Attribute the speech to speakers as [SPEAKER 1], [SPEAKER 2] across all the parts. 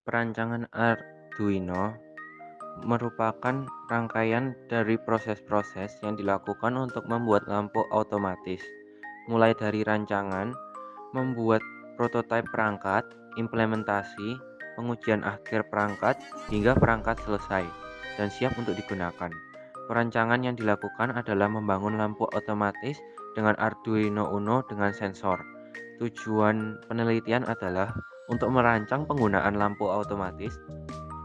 [SPEAKER 1] Perancangan Arduino merupakan rangkaian dari proses-proses yang dilakukan untuk membuat lampu otomatis, mulai dari rancangan, membuat prototipe perangkat, implementasi, pengujian akhir perangkat, hingga perangkat selesai dan siap untuk digunakan. Perancangan yang dilakukan adalah membangun lampu otomatis dengan Arduino Uno dengan sensor. Tujuan penelitian adalah untuk merancang penggunaan lampu otomatis.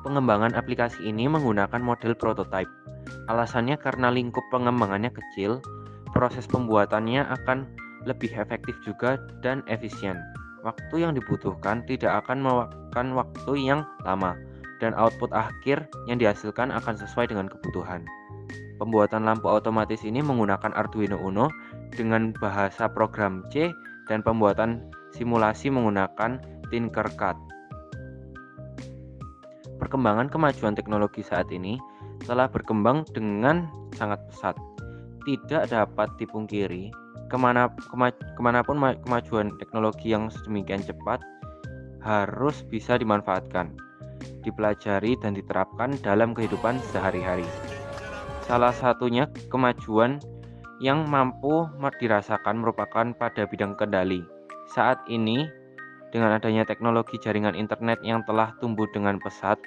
[SPEAKER 1] Pengembangan aplikasi ini menggunakan model prototype. Alasannya karena lingkup pengembangannya kecil, proses pembuatannya akan lebih efektif juga dan efisien. Waktu yang dibutuhkan tidak akan memakan waktu yang lama, dan output akhir yang dihasilkan akan sesuai dengan kebutuhan. Pembuatan lampu otomatis ini menggunakan Arduino Uno dengan bahasa program C dan pembuatan simulasi menggunakan Tinkercad. Perkembangan kemajuan teknologi saat ini telah berkembang dengan sangat pesat. Tidak dapat dipungkiri, kemanapun kemajuan teknologi yang sedemikian cepat harus bisa dimanfaatkan, dipelajari, dan diterapkan dalam kehidupan sehari-hari. Salah satunya kemajuan yang mampu dirasakan merupakan pada bidang kendali. Saat ini, dengan adanya teknologi jaringan internet yang telah tumbuh dengan pesat,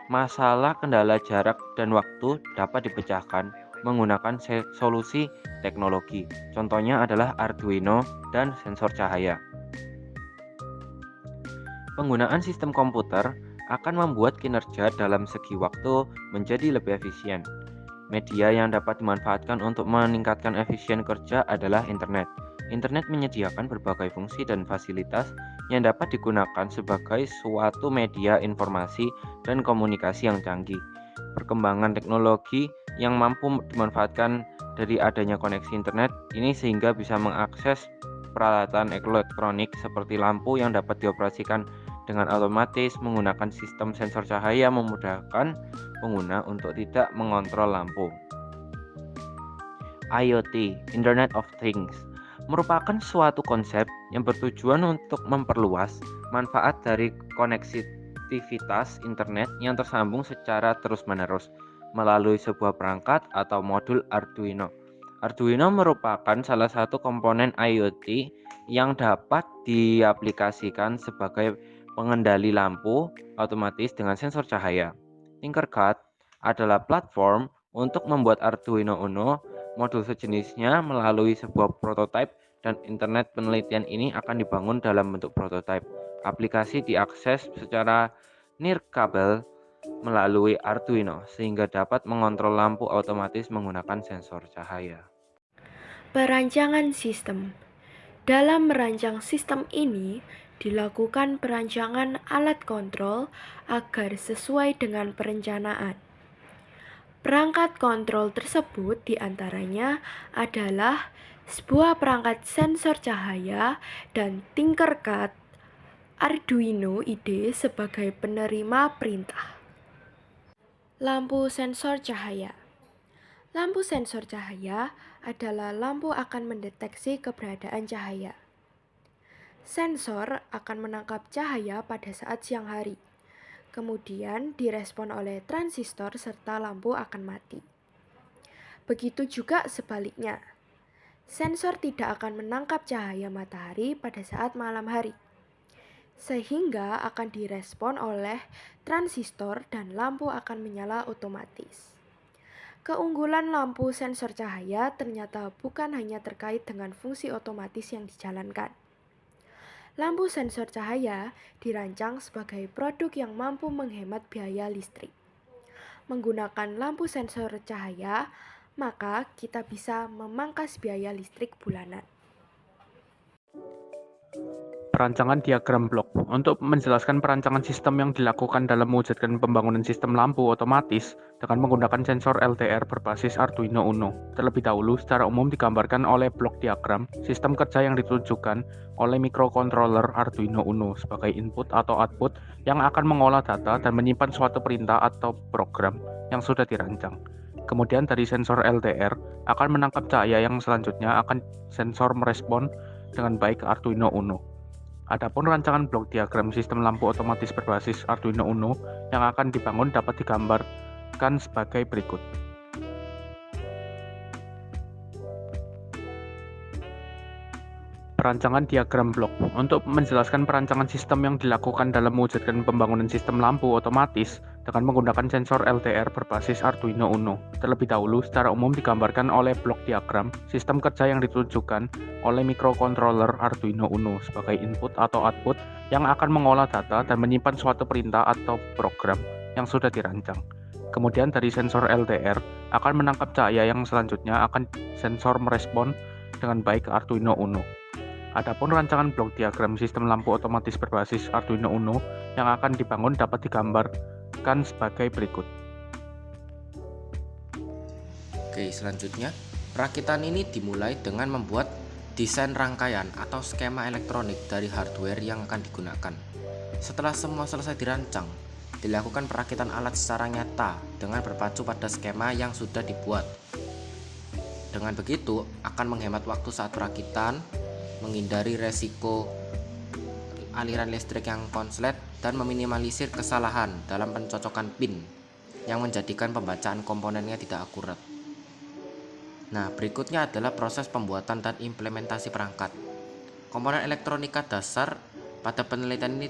[SPEAKER 1] masalah kendala jarak dan waktu dapat dipecahkan menggunakan solusi teknologi. Contohnya adalah Arduino dan sensor cahaya. Penggunaan sistem komputer akan membuat kinerja dalam segi waktu menjadi lebih efisien. Media yang dapat dimanfaatkan untuk meningkatkan efisien kerja adalah internet. Internet menyediakan berbagai fungsi dan fasilitas yang dapat digunakan sebagai suatu media informasi dan komunikasi yang canggih. Perkembangan teknologi yang mampu dimanfaatkan dari adanya koneksi internet ini sehingga bisa mengakses peralatan elektronik seperti lampu yang dapat dioperasikan dengan otomatis menggunakan sistem sensor cahaya memudahkan pengguna untuk tidak mengontrol lampu. IoT, Internet of Things, merupakan suatu konsep yang bertujuan untuk memperluas manfaat dari konektivitas internet yang tersambung secara terus-menerus melalui sebuah perangkat atau modul Arduino. Arduino merupakan salah satu komponen IoT yang dapat diaplikasikan sebagai pengendali lampu otomatis dengan sensor cahaya. Tinkercad adalah platform untuk membuat Arduino Uno. Modul sejenisnya melalui sebuah prototipe dan internet penelitian ini akan dibangun dalam bentuk prototipe. Aplikasi diakses secara nirkabel melalui Arduino sehingga dapat mengontrol lampu otomatis menggunakan sensor cahaya.
[SPEAKER 2] Perancangan sistem. Dalam merancang sistem ini, dilakukan perancangan alat kontrol agar sesuai dengan perencanaan. Perangkat kontrol tersebut diantaranya adalah sebuah perangkat sensor cahaya dan Tinkercad Arduino IDE sebagai penerima perintah. Lampu sensor cahaya. Lampu sensor cahaya adalah lampu akan mendeteksi keberadaan cahaya. Sensor akan menangkap cahaya pada saat siang hari. Kemudian direspon oleh transistor serta lampu akan mati. Begitu juga sebaliknya. Sensor tidak akan menangkap cahaya matahari pada saat malam hari, sehingga akan direspon oleh transistor dan lampu akan menyala otomatis. Keunggulan lampu sensor cahaya ternyata bukan hanya terkait dengan fungsi otomatis yang dijalankan. Lampu sensor cahaya dirancang sebagai produk yang mampu menghemat biaya listrik. Menggunakan lampu sensor cahaya, maka kita bisa memangkas biaya listrik bulanan.
[SPEAKER 3] Perancangan diagram blok. Untuk menjelaskan perancangan sistem yang dilakukan dalam mewujudkan pembangunan sistem lampu otomatis dengan menggunakan sensor LDR berbasis Arduino Uno. Terlebih dahulu, secara umum digambarkan oleh blok diagram, sistem kerja yang ditunjukkan oleh microcontroller Arduino Uno sebagai input atau output yang akan mengolah data dan menyimpan suatu perintah atau program yang sudah dirancang. Kemudian dari sensor LDR akan menangkap cahaya yang selanjutnya akan sensor merespon dengan baik ke Arduino Uno. Adapun rancangan blok diagram sistem lampu otomatis berbasis Arduino Uno yang akan dibangun dapat digambarkan sebagai berikut. Perancangan diagram blok. Untuk menjelaskan perancangan sistem yang dilakukan dalam mewujudkan pembangunan sistem lampu otomatis dengan menggunakan sensor LDR berbasis Arduino Uno. Terlebih dahulu, secara umum digambarkan oleh blok diagram sistem kerja yang ditunjukkan oleh microcontroller Arduino Uno sebagai input atau output yang akan mengolah data dan menyimpan suatu perintah atau program yang sudah dirancang. Kemudian dari sensor LDR akan menangkap cahaya yang selanjutnya akan sensor merespon dengan baik ke Arduino Uno. Adapun rancangan blok diagram sistem lampu otomatis berbasis Arduino Uno yang akan dibangun dapat digambarkan sebagai berikut.
[SPEAKER 4] Oke, selanjutnya perakitan ini dimulai dengan membuat desain rangkaian atau skema elektronik dari hardware yang akan digunakan. Setelah semua selesai dirancang, dilakukan perakitan alat secara nyata dengan berpacu pada skema yang sudah dibuat. Dengan begitu akan menghemat waktu saat perakitan, menghindari resiko aliran listrik yang konslet, dan meminimalisir kesalahan dalam pencocokan pin yang menjadikan pembacaan komponennya tidak akurat. Nah, berikutnya adalah proses pembuatan dan implementasi perangkat. Komponen elektronika dasar pada penelitian ini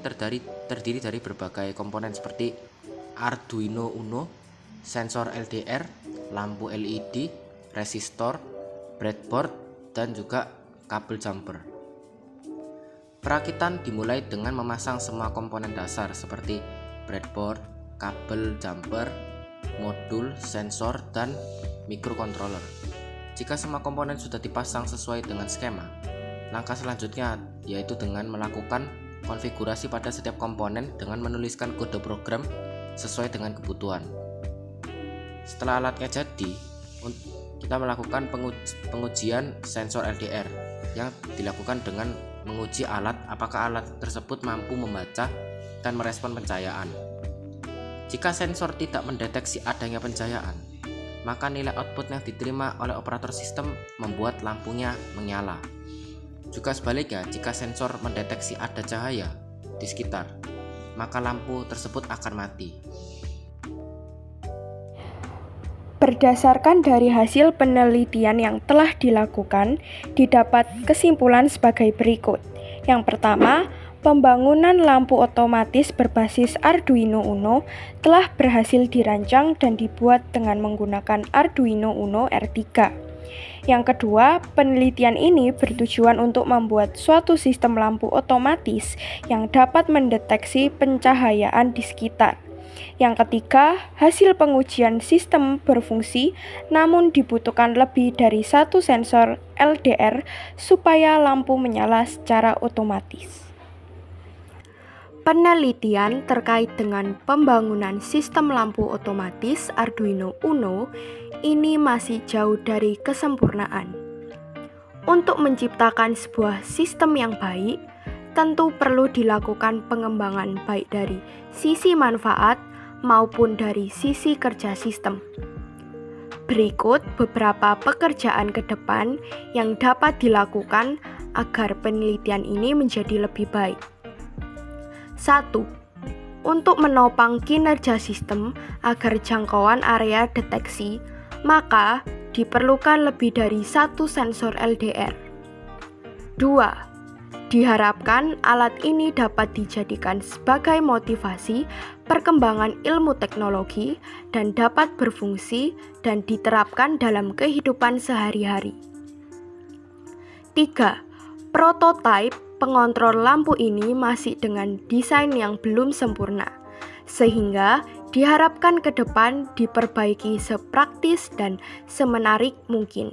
[SPEAKER 4] terdiri dari berbagai komponen seperti Arduino Uno, sensor LDR, lampu LED, resistor, breadboard, dan juga kabel jumper. Perakitan dimulai dengan memasang semua komponen dasar seperti breadboard, kabel jumper, modul, sensor, dan microcontroller. Jika semua komponen sudah dipasang sesuai dengan skema, langkah selanjutnya yaitu dengan melakukan konfigurasi pada setiap komponen dengan menuliskan kode program sesuai dengan kebutuhan. Setelah alatnya jadi, kita melakukan pengujian sensor LDR yang dilakukan dengan menguji alat apakah alat tersebut mampu membaca dan merespon pencahayaan. Jika sensor tidak mendeteksi adanya pencahayaan, maka nilai output yang diterima oleh operator sistem membuat lampunya menyala. Juga sebaliknya, jika sensor mendeteksi ada cahaya di sekitar, maka lampu tersebut akan mati.
[SPEAKER 2] Berdasarkan dari hasil penelitian yang telah dilakukan, didapat kesimpulan sebagai berikut. Yang pertama, pembangunan lampu otomatis berbasis Arduino Uno telah berhasil dirancang dan dibuat dengan menggunakan Arduino Uno R3. Yang kedua, penelitian ini bertujuan untuk membuat suatu sistem lampu otomatis yang dapat mendeteksi pencahayaan di sekitar. Yang ketiga, hasil pengujian sistem berfungsi, namun dibutuhkan lebih dari satu sensor LDR supaya lampu menyala secara otomatis. Penelitian terkait dengan pembangunan sistem lampu otomatis Arduino Uno ini masih jauh dari kesempurnaan. Untuk menciptakan sebuah sistem yang baik, tentu perlu dilakukan pengembangan baik dari sisi manfaat maupun dari sisi kerja sistem. Berikut beberapa pekerjaan ke depan yang dapat dilakukan agar penelitian ini menjadi lebih baik. 1. Untuk menopang kinerja sistem agar jangkauan area deteksi, maka diperlukan lebih dari satu sensor LDR. 2. Diharapkan alat ini dapat dijadikan sebagai motivasi perkembangan ilmu teknologi dan dapat berfungsi dan diterapkan dalam kehidupan sehari-hari. 3. Prototipe pengontrol lampu ini masih dengan desain yang belum sempurna, sehingga diharapkan ke depan diperbaiki sepraktis dan semenarik mungkin.